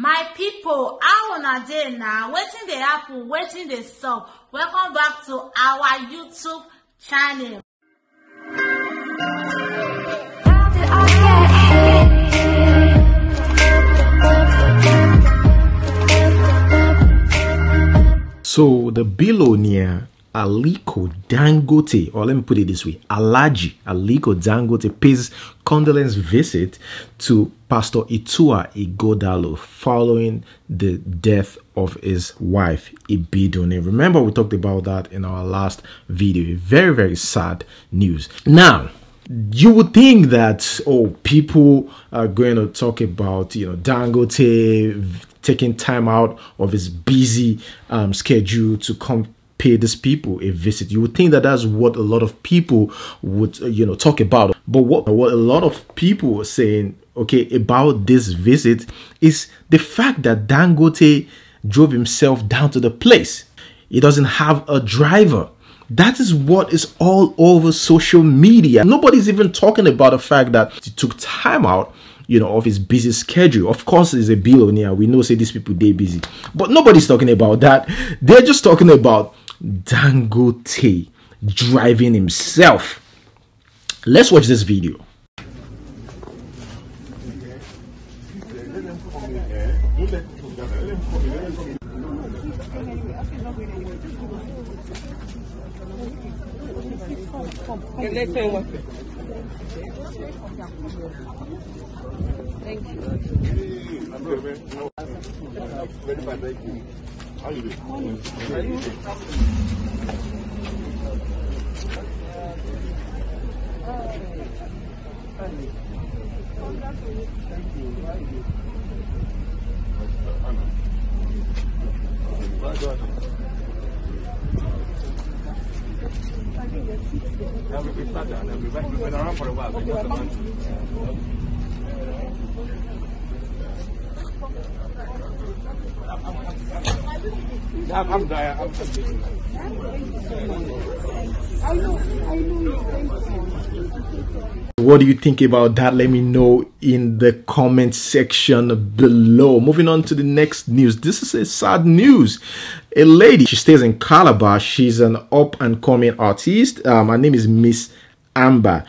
My people, how una dey now? Wetin dey happen? Wetin dey sup? Welcome back to our YouTube channel. So the billionaire Aliko Dangote, or let me put it this way, Alhaji Aliko Dangote pays condolence visit to Pastor Itua Ighodalo following the death of his wife Ibidunni. Remember, we talked about that in our last video. Very, very sad news. Now, you would think that, oh, people are going to talk about, Dangote taking time out of his busy schedule to come pay these people a visit. You would think that that's what a lot of people would, talk about. But what a lot of people are saying, okay, about this visit is the fact that Dangote drove himself down to the place. He doesn't have a driver. That is what is all over social media. Nobody's even talking about the fact that he took time out, of his busy schedule. Of course, he's a billionaire. We know, say, these people, they're busy. But nobody's talking about that. They're just talking about Dangote driving himself. Let's watch this video. Thank you. How you doing? We've been around for a while. What do you think about that? Let me know in the comment section below. Moving on to the next news. This is a sad news. A lady, she stays in Calabar. She's an up-and-coming artist. Her name is Miss Amber.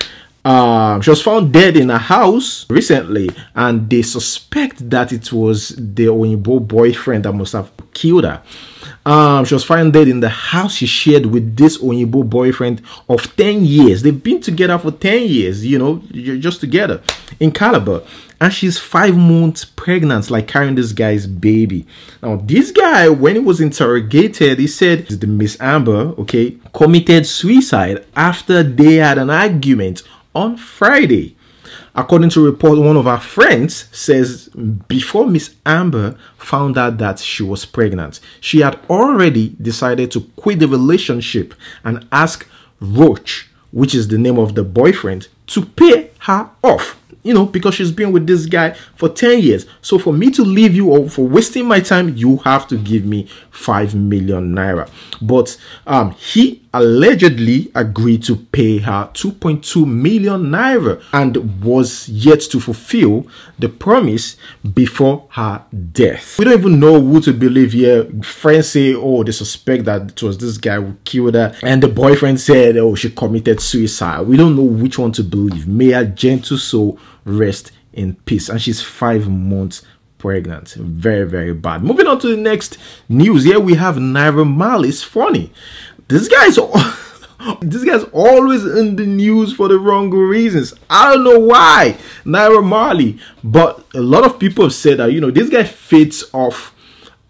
She was found dead in a house recently, and they suspect that it was the Oyinbo boyfriend that must have killed her. She was found dead in the house she shared with this Oyinbo boyfriend of 10 years. They've been together for 10 years, just together in Calabar. And she's 5 months pregnant, like carrying this guy's baby. Now, this guy, when he was interrogated, he said the Miss Amber, committed suicide after they had an argument on Friday. According to a report, one of her friends says before Miss Amber found out that she was pregnant, she had already decided to quit the relationship and ask Roach, which is the name of the boyfriend, to pay her off. Because she's been with this guy for 10 years. So for me to leave you or for wasting my time, you have to give me 5 million naira. But he allegedly agreed to pay her 2.2 million naira and was yet to fulfill the promise before her death. We don't even know who to believe here. Friends say, oh, they suspect that it was this guy who killed her, and the boyfriend said, oh, she committed suicide. We don't know which one to believe. May her gentle soul rest in peace. And she's 5 months pregnant. Very, very bad. Moving on to the next news. Here we have Naira Marley. It's funny. This guy's always in the news for the wrong reasons. I don't know why. Naira Marley. But a lot of people have said that, this guy fades off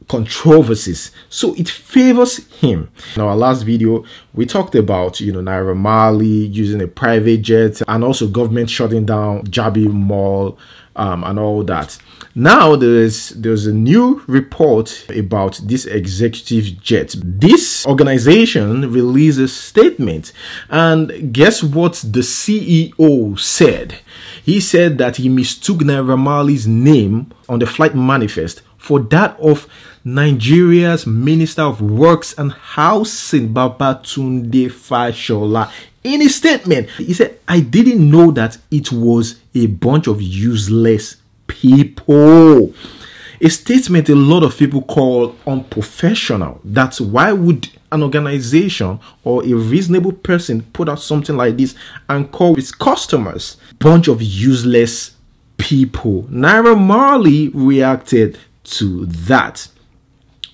controversies, so it favors him. In our last video, we talked about Naira Marley using a private jet and also government shutting down Jabi Mall and all that. Now there's a new report about this executive jet. This organization released a statement, and guess what the CEO said? He said that he mistook Naira Marley's name on the flight manifest for that of Nigeria's Minister of Works and Housing, Babatunde Fashola. In his statement, he said, I didn't know that it was a bunch of useless people. A statement a lot of people call unprofessional. That's why would an organization or a reasonable person put out something like this and call its customers bunch of useless people? Naira Marley reacted to that.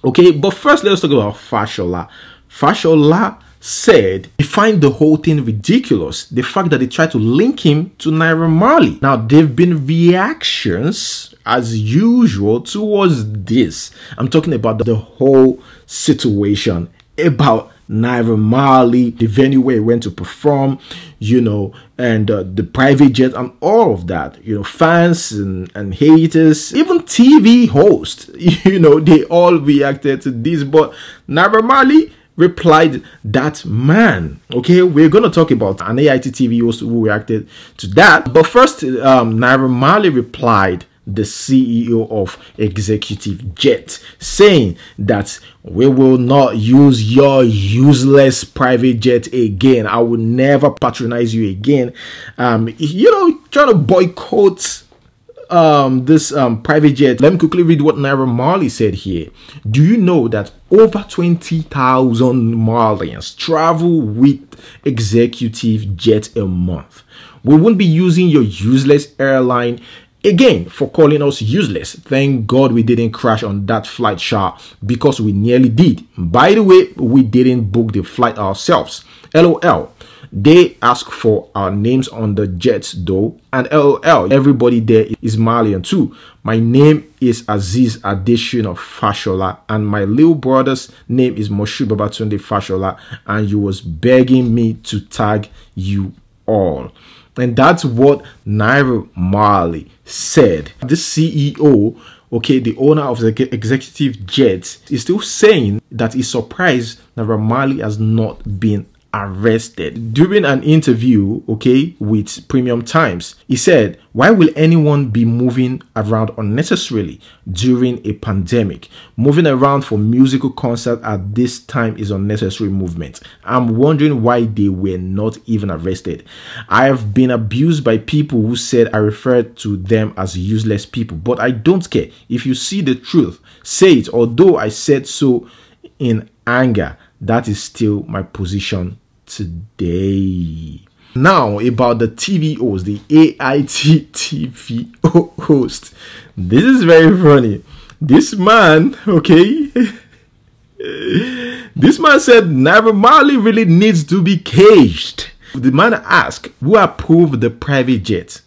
Okay, but first let's talk about Fashola. Fashola said he find the whole thing ridiculous, the fact that they tried to link him to Naira Marley. Now there have been reactions as usual towards this. I'm talking about the whole situation about Naira Marley, the venue where he went to perform, and the private jet and all of that. Fans and haters, even TV hosts, they all reacted to this. But Naira Marley replied, that man. Okay, we're going to talk about an AIT TV host who reacted to that. But first, Naira Marley replied, the CEO of Executive Jet, saying that we will not use your useless private jet again. I will never patronize you again. Trying to boycott this private jet. Let me quickly read what Naira Marley said here. Do you know that over 20,000 Marlians travel with Executive Jet a month? We won't be using your useless airline again for calling us useless. Thank God we didn't crash on that flight, Sha, because we nearly did. By the way, we didn't book the flight ourselves. LOL. They ask for our names on the jets though, and LOL. Everybody there is Malian too. My name is Aziz Adesina Fashola, and my little brother's name is Moshu Babatunde Fashola, and you was begging me to tag you all. And that's what Naira Marley said. This CEO, okay, the owner of the Executive Jet, is still saying that he's surprised Naira Marley has not been arrested. During an interview, okay, with Premium Times, he said, why will anyone be moving around unnecessarily during a pandemic? Moving around for musical concert at this time is unnecessary movement. I'm wondering why they were not even arrested. I have been abused by people who said I referred to them as useless people, but I don't care. If you see the truth, say it. Although I said so in anger, that is still my position today. Now about the TV host, the AIT TV host. This is very funny. This man, okay, this man said Naira Marley really needs to be caged. The man asked, who approved the private jet?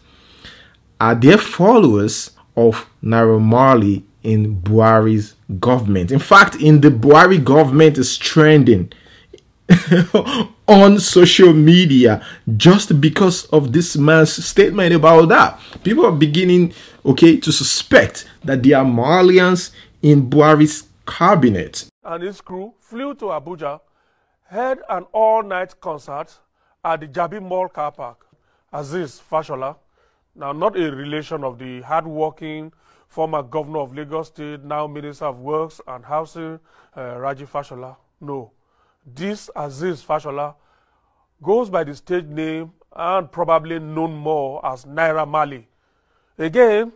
Are there followers of Naira Marley in Buhari's government? In fact, in the Buhari government is trending on social media just because of this man's statement about that. People are beginning, okay, to suspect that there are Malians in Buhari's cabinet. And his crew flew to Abuja, held an all-night concert at the Jabi Mall car park. Aziz Fashola, now not a relation of the hard-working former governor of Lagos State, now Minister of Works and Housing, Raji Fashola. No, this Aziz Fashola goes by the stage name and probably known more as Naira Marley. Again,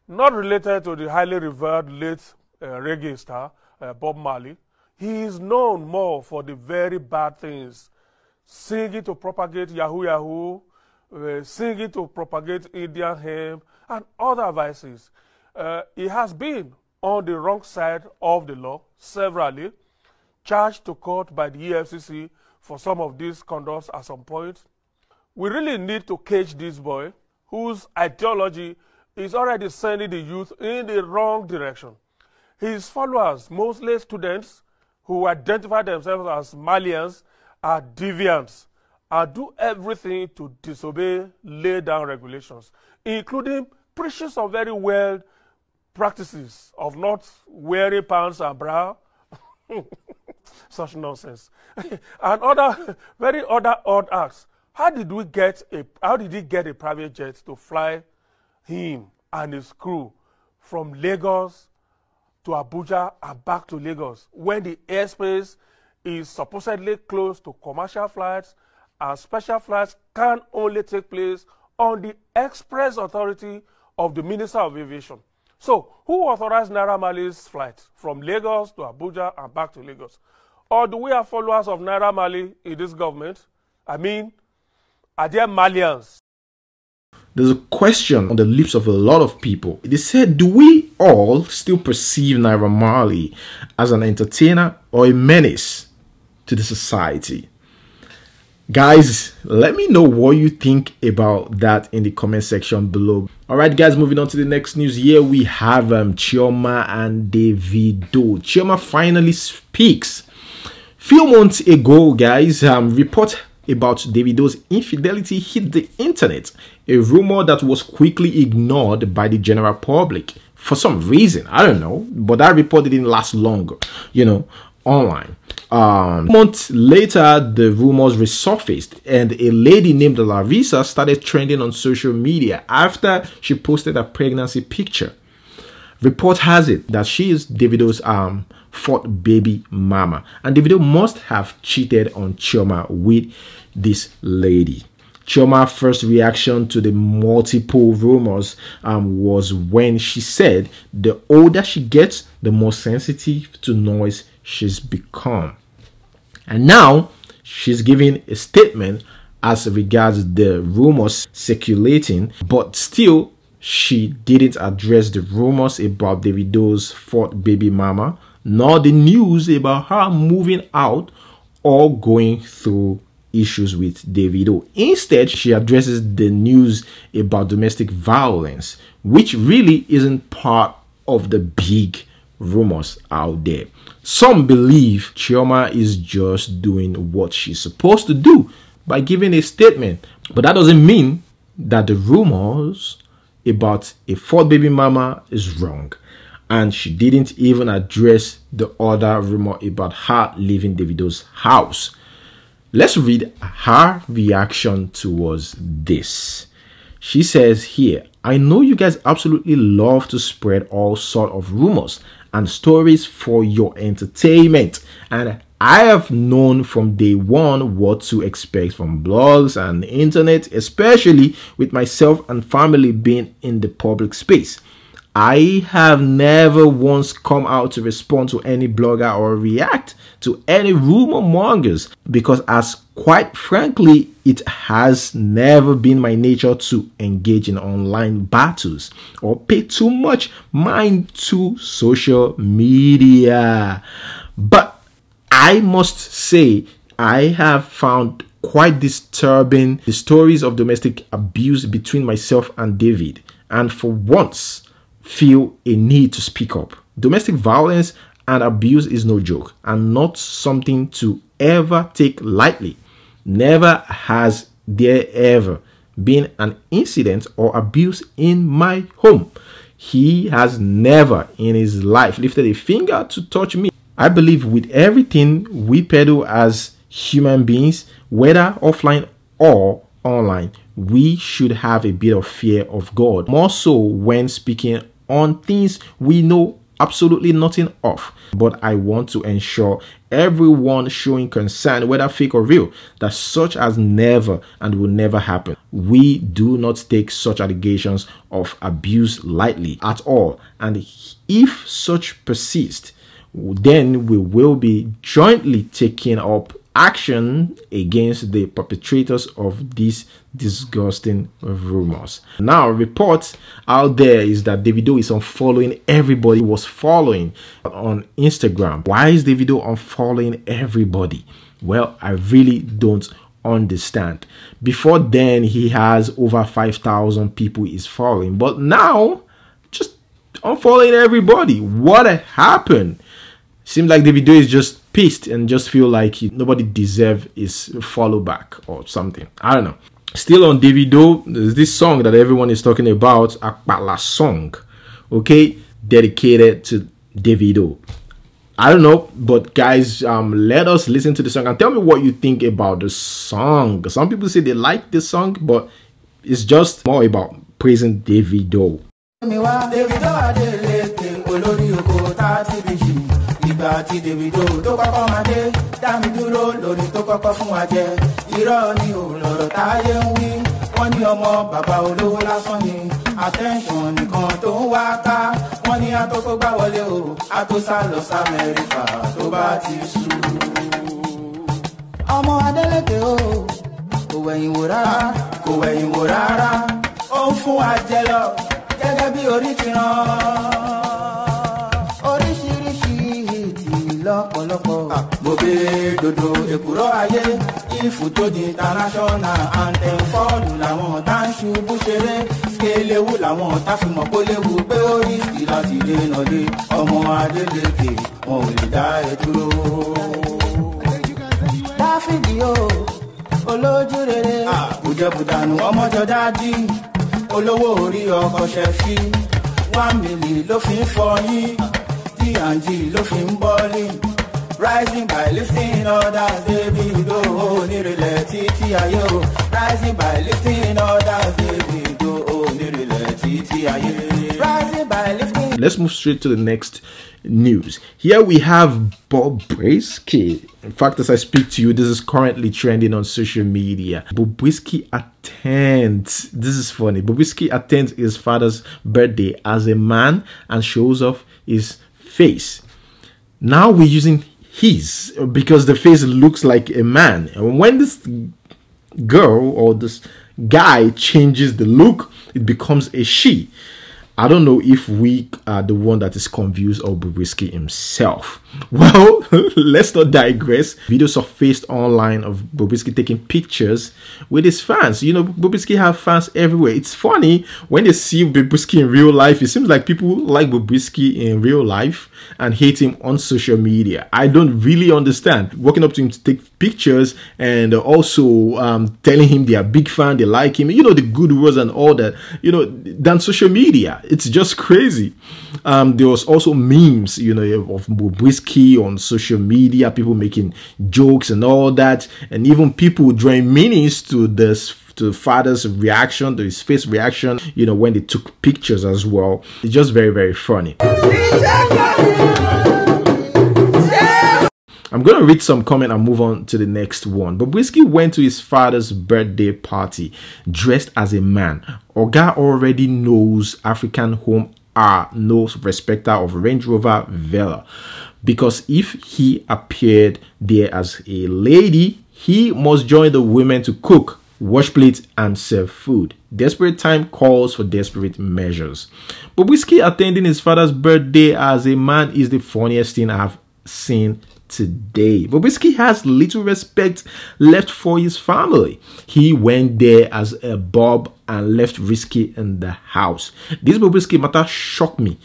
not related to the highly revered late reggae star, Bob Marley. He is known more for the very bad things, singing to propagate Yahoo Yahoo, singing to propagate Indian hemp, and other vices. He has been on the wrong side of the law severally, charged to court by the EFCC for some of these conducts at some point. We really need to cage this boy, whose ideology is already sending the youth in the wrong direction. His followers, mostly students who identify themselves as Malians, are deviants and do everything to disobey laid down regulations, including preaching some very weird practices of not wearing pants and bra, such nonsense, and other very other odd acts. How did he get a private jet to fly him and his crew from Lagos to Abuja and back to Lagos when the airspace is supposedly closed to commercial flights and special flights can only take place on the express authority of the Minister of Aviation? So, who authorized Naira Marley's flight from Lagos to Abuja and back to Lagos? Or do we have followers of Naira Marley in this government? I mean, are there Malians? There's a question on the lips of a lot of people. They said, do we all still perceive Naira Marley as an entertainer or a menace to the society? Guys, let me know what you think about that in the comment section below. Alright guys, moving on to the next news. Here we have Chioma and Davido. Chioma finally speaks. Few months ago, guys, report about Davido's infidelity hit the internet. A rumor that was quickly ignored by the general public. For some reason, I don't know, but that report didn't last long, online. Months later, the rumors resurfaced and a lady named Larissa started trending on social media after she posted a pregnancy picture. Report has it that she is Davido's fourth baby mama, and Davido must have cheated on Chioma with this lady. Chioma's first reaction to the multiple rumors was when she said the older she gets, the more sensitive to noise she's become. And now she's giving a statement as regards the rumors circulating, but still she didn't address the rumors about Davido's fourth baby mama, nor the news about her moving out or going through issues with Davido. Instead, she addresses the news about domestic violence, which really isn't part of the big rumors out there. Some believe Chioma is just doing what she's supposed to do by giving a statement, but that doesn't mean that the rumors about a fourth baby mama is wrong. And she didn't even address the other rumor about her leaving Davido's house. Let's read her reaction towards this. She says here, I know you guys absolutely love to spread all sort of rumors and stories for your entertainment, and I have known from day one what to expect from blogs and the internet, especially with myself and family being in the public space. I have never once come out to respond to any blogger or react to any rumor mongers, because as quite frankly, it has never been my nature to engage in online battles or pay too much mind to social media. But I must say, I have found quite disturbing the stories of domestic abuse between myself and David, and for once feel a need to speak up. Domestic violence and abuse is no joke and not something to ever take lightly. Never has there ever been an incident or abuse in my home. He has never in his life lifted a finger to touch me. I believe with everything we peddle as human beings, whether offline or online, we should have a bit of fear of God, more so when speaking on things we know absolutely nothing of. But I want to ensure everyone showing concern, whether fake or real, that such has never and will never happen. We do not take such allegations of abuse lightly at all, and if such persist, then we will be jointly taking up action against the perpetrators of these disgusting rumors. Now, reports out there is that Davido is unfollowing everybody he was following on Instagram. Why is Davido unfollowing everybody? Well, I really don't understand. Before then, he has over 5,000 people he's following, but now just unfollowing everybody. What happened? Seems like Davido is just pissed and just feel like nobody deserves his follow back or something. I don't know. Still on Davido, there's this song that everyone is talking about, Akpala song, okay, dedicated to Davido. I don't know, but guys, let us listen to the song and tell me what you think about the song. Some people say they like this song, but it's just more about praising Davido. Ìgbà tí Davido tó kọ́kọ́ máa dé dá mi dúró lórí tó kọ́kọ́ fún wa jẹ irọ́ ni ò lọ̀rọ̀ táyé ń wí wọ́n ní ọmọ bàbá olówó lásán ni attention nìkan tó ń wá ká wọ́n ní àtọ́kọ́ gbá wọlé o àtọ́sá lọ sí Amẹ́ríkà tó bá ti sú. ọmọ Adélékè o kò wẹ̀yìn wò rárá ó ń fún wa jẹ lọ gẹ́gẹ́ bí orí ti rán oríṣiríṣi ìtì lọ́pọ̀lọpọ̀. Bòbé dodo èkúrọ́ ayé ìfòtò di international anthem fọ́ọ̀lù làwọn tá ń ṣubú ṣeré kéléwu làwọn tá fi mọ̀ kó léwu pé ó rí ìlàtì dènà dé ọmọ Adélékè wọn ò lè dá ẹ dúró. Dáfídì o olójú rere bùjẹ́bùdànù ọmọjọ dádì olówó orí ọkọ̀ ṣẹ́fí 1 million ló fi ń fọyín T&G ló fi ń bọ́lí rising by lifting others Davido onírìlẹ̀ títí ayé o rising by lifting others Davido onírìlẹ̀ títí ayé rising by lifting. Let's move straight to the next news. Here we have Bobrisky. In fact, as I speak to you, this is currently trending on social media. Bobrisky attends, this is funny, Bobrisky attends his father's birthday as a man and shows off his face. Now we're using his because the face looks like a man. And when this girl or this guy changes the look, it becomes a she. I don't know if we are the one that is confused or Bobrisky himself. Well, let's not digress. Videos surfaced online of Bobrisky taking pictures with his fans. You know, Bobrisky have fans everywhere. It's funny when they see Bobrisky in real life. It seems like people like Bobrisky in real life and hate him on social media. I don't really understand. Walking up to him to take pictures and also telling him they are big fan, they like him. You know, the good words and all that. You know, than social media. It's just crazy. There was also memes, you know, of Bobrisky on social media, people making jokes and all that, and even people drawing meanings to this, to father's reaction, to his face reaction, you know, when they took pictures as well. It's just very, very funny. I'm going to read some comment and move on to the next one. Bobrisky went to his father's birthday party dressed as a man. Oga already knows African home are no respecter of Range Rover Vela, because if he appeared there as a lady, he must join the women to cook, wash plates and serve food. Desperate time calls for desperate measures. Bobrisky attending his father's birthday as a man is the funniest thing I've seen today. Bobrisky has little respect left for his family. He went there as a bob and left Risky in the house. This Bobrisky matter shocked me.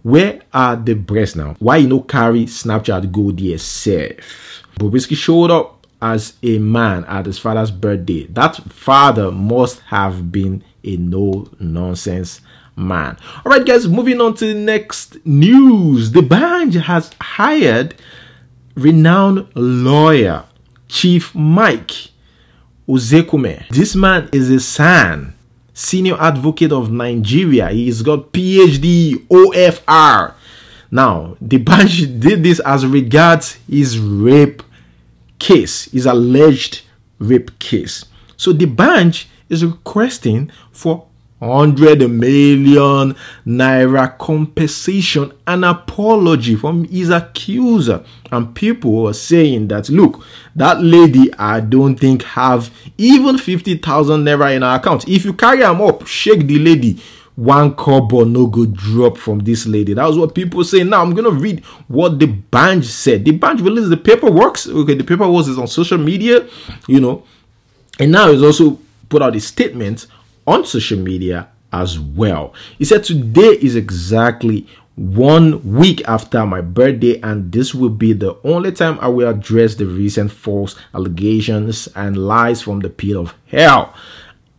Where are the breasts now? Why you no carry Snapchat go there safe? Bobrisky showed up as a man at his father's birthday. That father must have been a no-nonsense man. All right, guys, moving on to the next news. The band has hired renowned lawyer Chief Mike Ozekume. This man is a senior advocate of Nigeria. He's got PhD OFR. Now, the bunch did this as regards his rape case, his alleged rape case. So the bunch is requesting for 100 million Naira compensation and apology from his accuser. And people are saying that, look, that lady, I don't think have even 50,000 Naira in her account. If you carry them up, shake the lady, 1 kobo no go drop from this lady. That was what people say. Now I'm going to read what the bunch said. The bunch released the paperwork. Okay, the paperwork is on social media, you know, and now it's also put out a statement on social media as well. He said, today is exactly 1 week after my birthday, and this will be the only time I will address the recent false allegations and lies from the pit of hell.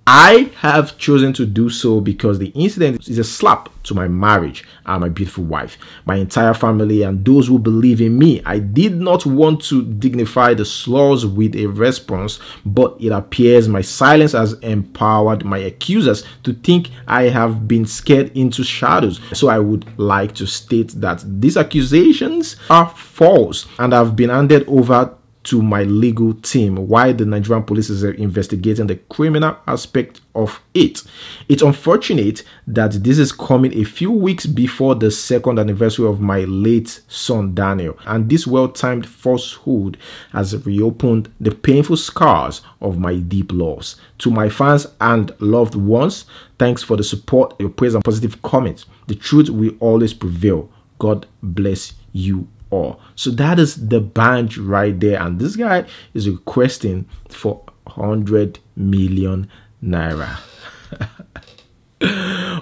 I have chosen to do so because the incident is a slap to my marriage and my beautiful wife, my entire family, and those who believe in me. I did not want to dignify the slurs with a response, but it appears my silence has empowered my accusers to think I have been scared into shadows. So I would like to state that these accusations are false and have been handed over to my legal team while the Nigerian police is investigating the criminal aspect of it. It's unfortunate that this is coming a few weeks before the second anniversary of my late son Daniel, and this well-timed falsehood has reopened the painful scars of my deep loss. To my fans and loved ones, thanks for the support, your praise and positive comments. The truth will always prevail. God bless you all. So that is the bunch right there, and this guy is requesting for 100 million naira.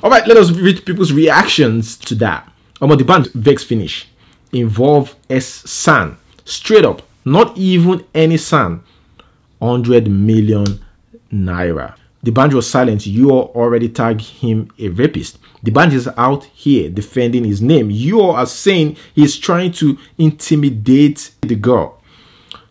All right, let us read people's reactions to that. The band Vex finish involve S San, straight up, not even any San, 100 million naira. The band was silent. You all already tagged him a rapist. The band is out here defending his name. You all are saying he's trying to intimidate the girl.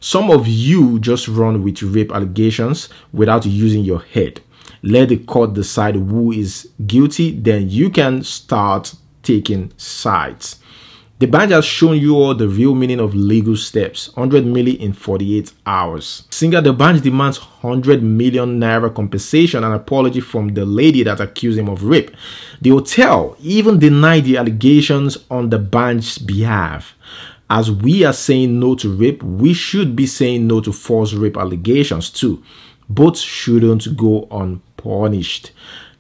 Some of you just run with rape allegations without using your head. Let the court decide who is guilty, then you can start taking sides. The band has shown you all the real meaning of legal steps. 100 million in 48 hours. Singer The Band demands 100 million naira compensation and apology from the lady that accused him of rape. The hotel even denied the allegations on the band's behalf. As we are saying no to rape, we should be saying no to false rape allegations too. Both shouldn't go unpunished.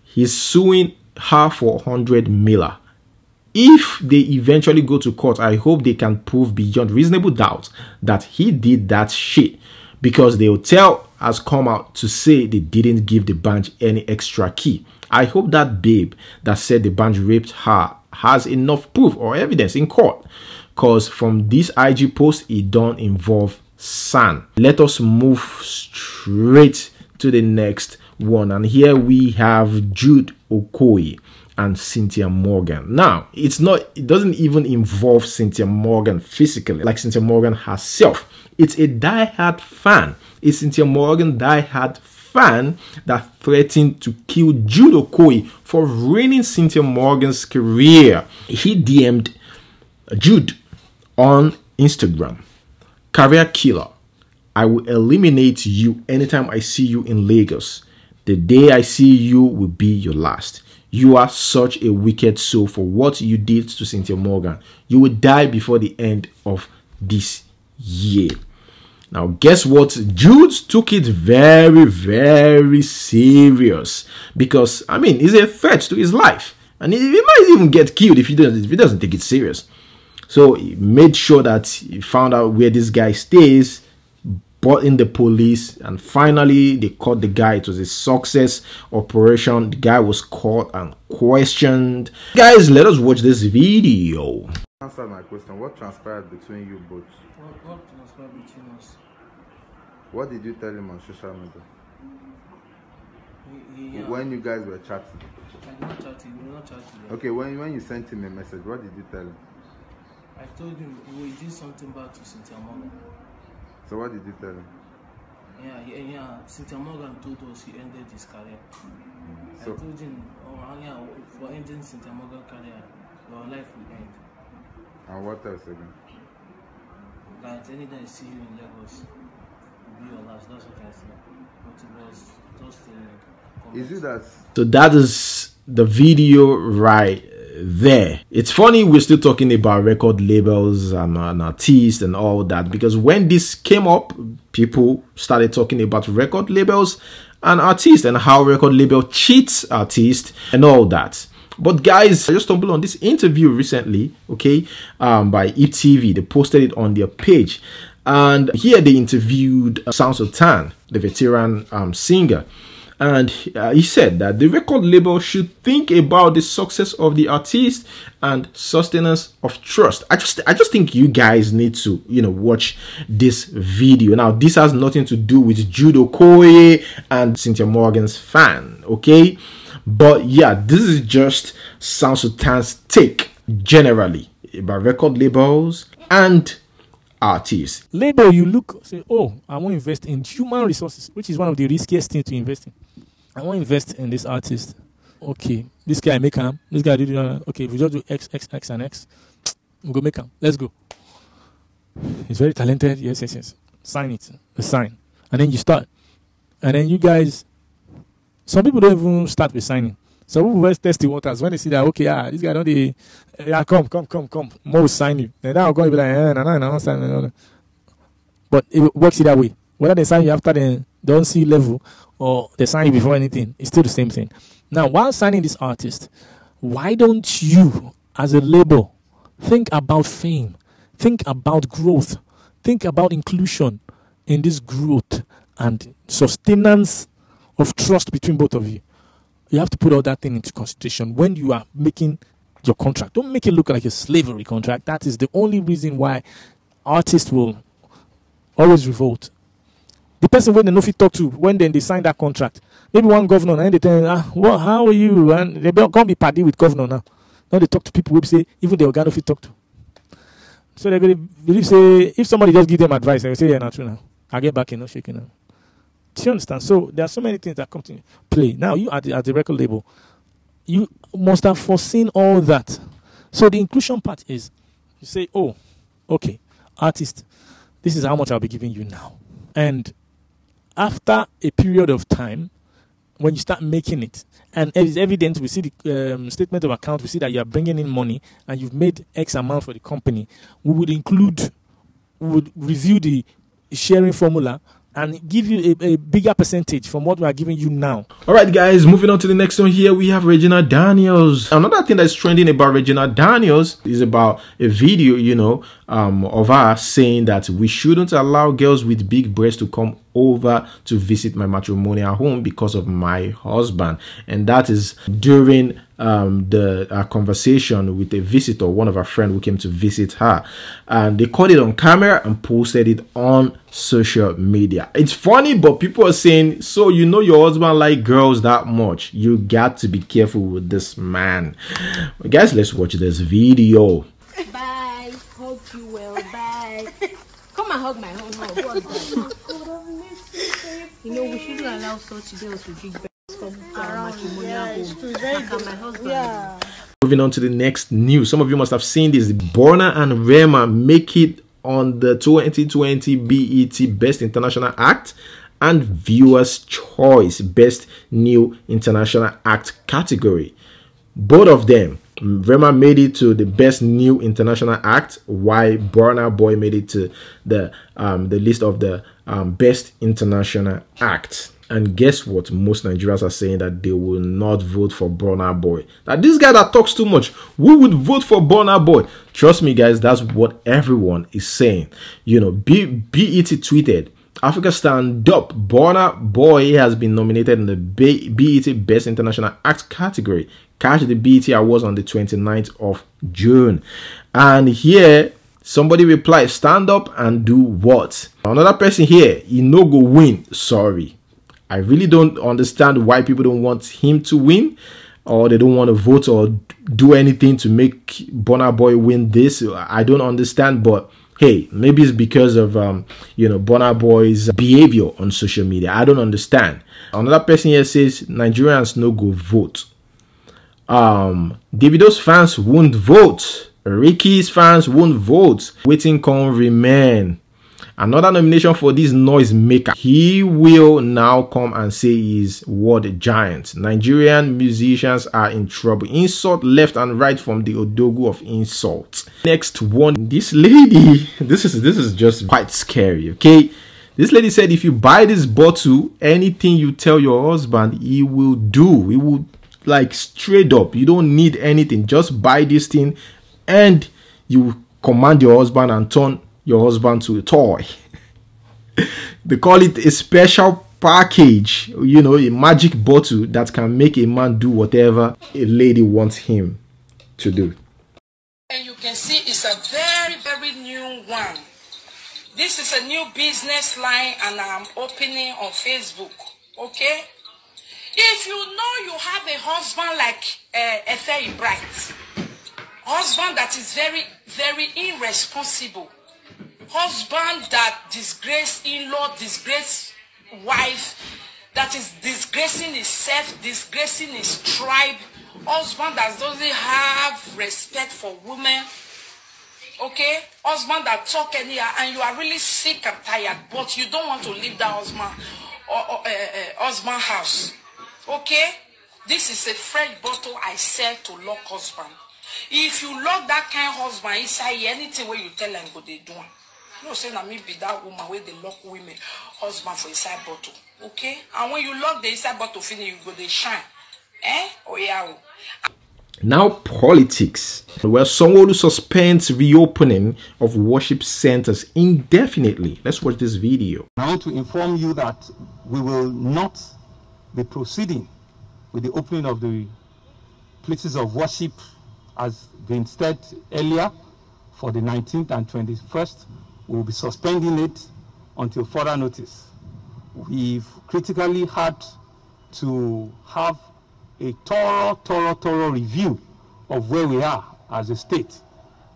He's suing her for 100 million. If they eventually go to court, I hope they can prove beyond reasonable doubt that he did that shit, because the hotel has come out to say they didn't give the band any extra key. I hope that babe that said the band raped her has enough proof or evidence in court, because from this IG post, it don't involve San. Let us move straight to the next one, and here we have Jude Okoye and Cynthia Morgan. Now, it doesn't even involve Cynthia Morgan physically, like Cynthia Morgan herself. It's a diehard fan. It's Cynthia Morgan diehard fan that threatened to kill Jude Okoye for ruining Cynthia Morgan's career. He DM'd Jude on Instagram. Career killer. I will eliminate you anytime I see you in Lagos. The day I see you will be your last. You are such a wicked soul for what you did to Cynthia Morgan. You will die before the end of this year. Now, guess what? Jude took it very, very serious, because, I mean, it's a threat to his life. And he might even get killed if he doesn't take it serious. So he made sure that he found out where this guy stays, brought in the police, and finally they caught the guy. It was a success operation. The guy was caught and questioned. Guys, let us watch this video. Answer my question. What transpired between you both? What transpired between us? What did you tell him on social media? When you guys were chatting? I'm not chatting. We're not chatting. Okay, when you sent him a message, what did you tell him? I told him we did something bad to Cynthia Morgan. So what did you tell him? Yeah. Cynthia Morgan told us he ended his career. So, I told him, for ending Cynthia Morgan's career, your life will end. and what else again? That anytime I see you in Lagos, will be your last. That's what I said. But it was just Is it that? So that is the video right there. It's funny we're still talking about record labels and artists and all that, because when this came up, people started talking about record labels and artists and how record label cheats artists and all that. But guys, I just stumbled on this interview recently, okay, by ETV. They posted it on their page, and here they interviewed Sound Sultan, the veteran singer. And he said that the record label should think about the success of the artist and sustenance of trust. I just think you guys need to, watch this video. Now, this has nothing to do with Jude Okoye and Cynthia Morgan's fan, okay? But yeah, this is just Sound Sultan's take generally about record labels and artists. Label, you look, say, oh, I want to invest in human resources, which is one of the riskiest things to invest in. I want to invest in this artist. Okay, this guy make him. This guy did. Okay, if we just do X, X, X, and X, we go make him. Let's go. He's very talented. Yes. sign it, sign, and then you start, and then you guys. Some people don't even start with signing. Some people first test the waters when they see that okay, this guy don't come, more will sign you. And now I'm going to be like, no, sign. But it works that way. Whether they sign you after they don't see level or they sign you before anything, it's still the same thing. Now, while signing this artist, why don't you, as a label, think about fame, think about growth, think about inclusion in this growth and sustenance of trust between both of you? You have to put all that thing into consideration when you are making your contract. Don't make it look like a slavery contract. That is the only reason why artists will always revolt. The person when they know if you talk to, when they sign that contract, maybe one governor and they tell them, how are you? And they can't be party with governor now. Now they talk to people who say, even the organ if you talk to. So they're going to believe, say, if somebody just give them advice, they will say, yeah, not true now. I'll get back in, no shaking now. Do you understand? So there are so many things that come to play. Now you at the record label, you must have foreseen all that. So the inclusion part is, you say, oh, okay, artist, this is how much I'll be giving you now. And after a period of time, when you start making it, and it is evident, we see the statement of account, we see that you are bringing in money and you've made X amount for the company, we would review the sharing formula and give you a bigger percentage from what we are giving you now. All right, guys, moving on to the next one here, we have Regina Daniels. Another thing that's trending about Regina Daniels is about a video, of her saying that we shouldn't allow girls with big breasts to come over to visit my matrimonial home because of my husband. And that is during the conversation with a visitor, one of her friends who came to visit her, and they caught it on camera and posted it on social media. It's funny, but people are saying, so your husband like girls that much, you got to be careful with this man. Guys, let's watch this video. Bye, hope you well. Bye. Come and hug my own hug. What's that? We shouldn't allow such girls with big breasts come to our matrimonial home. Like my husband. Yeah. Moving on to the next news. Some of you must have seen this. Burna and Rema make it on the 2020 BET Best International Act and Viewers' Choice Best New International Act category. Both of them, Rema made it to the Best New International Act, while Burna Boy made it to the list of the Best International Act. And guess what? Most Nigerians are saying that they will not vote for Burna Boy. Now, this guy that talks too much, we would vote for Burna Boy. Trust me, guys, that's what everyone is saying. BET tweeted, Africa stand up. Burna Boy has been nominated in the BET Best International Act category. Catch the BET Awards on the 29th of June. And here, somebody replied, stand up and do what? Another person here, he no go win. Sorry. I really don't understand why people don't want him to win, or they don't want to vote or do anything to make Burna Boy win this. I don't understand, but hey, maybe it's because of Burna Boy's behavior on social media. I don't understand. Another person here says Nigerians no go vote. Davido's fans won't vote. Ricky's fans won't vote. Waiting can remain. Another nomination for this noise maker. He will now come and say he's world giant. Nigerian musicians are in trouble. Insult left and right from the Odogu of insult. Next one, this lady. This is just quite scary. Okay, this lady said if you buy this bottle, anything you tell your husband, he will do. He will, like, straight up. You don't need anything. Just buy this thing, and you command your husband and turn your husband to a toy. They call it a special package, a magic bottle that can make a man do whatever a lady wants him to do. And you can see it's a very, very new one. This is a new business line, and I'm opening on Facebook. Okay? If you know you have a husband like Efe Bright, husband that is very, very irresponsible, husband that disgrace in-law, disgrace wife, that is disgracing himself, disgracing his tribe, husband that doesn't have respect for women, Okay? Husband that talk anyhow and you are really sick and tired, but you don't want to leave that husband house. Okay? This is a fresh bottle I sell to lock husband. If you lock that kind of husband inside anything where you tell them go they do. No say na me be that woman where they lock women husband for inside bottle. Okay? And when you lock the inside bottle finish, you go they shine. Oh yeah. Now politics. Well, Sanwo-Olu suspends reopening of worship centers indefinitely. Let's watch this video. I want to inform you that we will not be proceeding with the opening of the places of worship as been said earlier for the 19th and 21st. We will be suspending it until further notice. We've critically had to have a thorough review of where we are as a state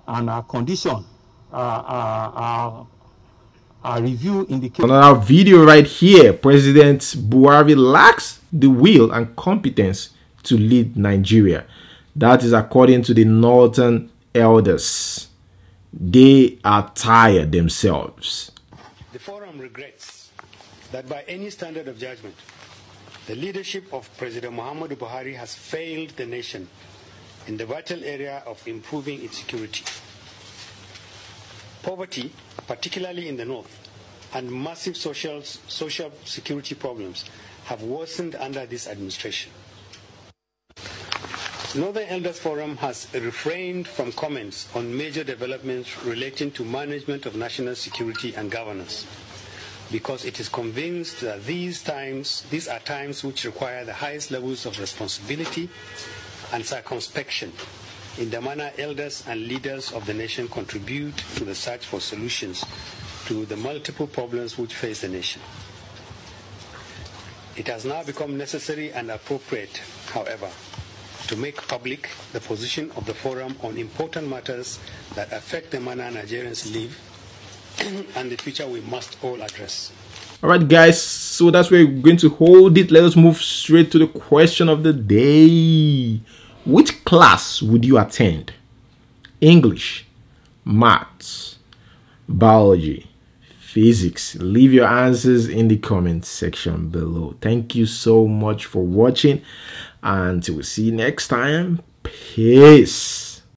and our condition. Our review indicates. Another video right here. President Buhari lacks the will and competence to lead Nigeria. That is according to the Northern Elders. They are tired themselves. The forum regrets that by any standard of judgment, the leadership of President Muhammadu Buhari has failed the nation in the vital area of improving its security. Poverty, particularly in the north, and massive social security problems have worsened under this administration. Northern Elders Forum has refrained from comments on major developments relating to management of national security and governance, because it is convinced that these are times which require the highest levels of responsibility and circumspection in the manner elders and leaders of the nation contribute to the search for solutions to the multiple problems which face the nation. It has now become necessary and appropriate, however, to make public the position of the forum on important matters that affect the manner Nigerians live and the future we must all address. All right, guys, so that's where we're going to hold it. Let us move straight to the question of the day. Which class would you attend? English, maths, biology, physics? Leave your answers in the comment section below. Thank you so much for watching, and we'll see you next time. Peace.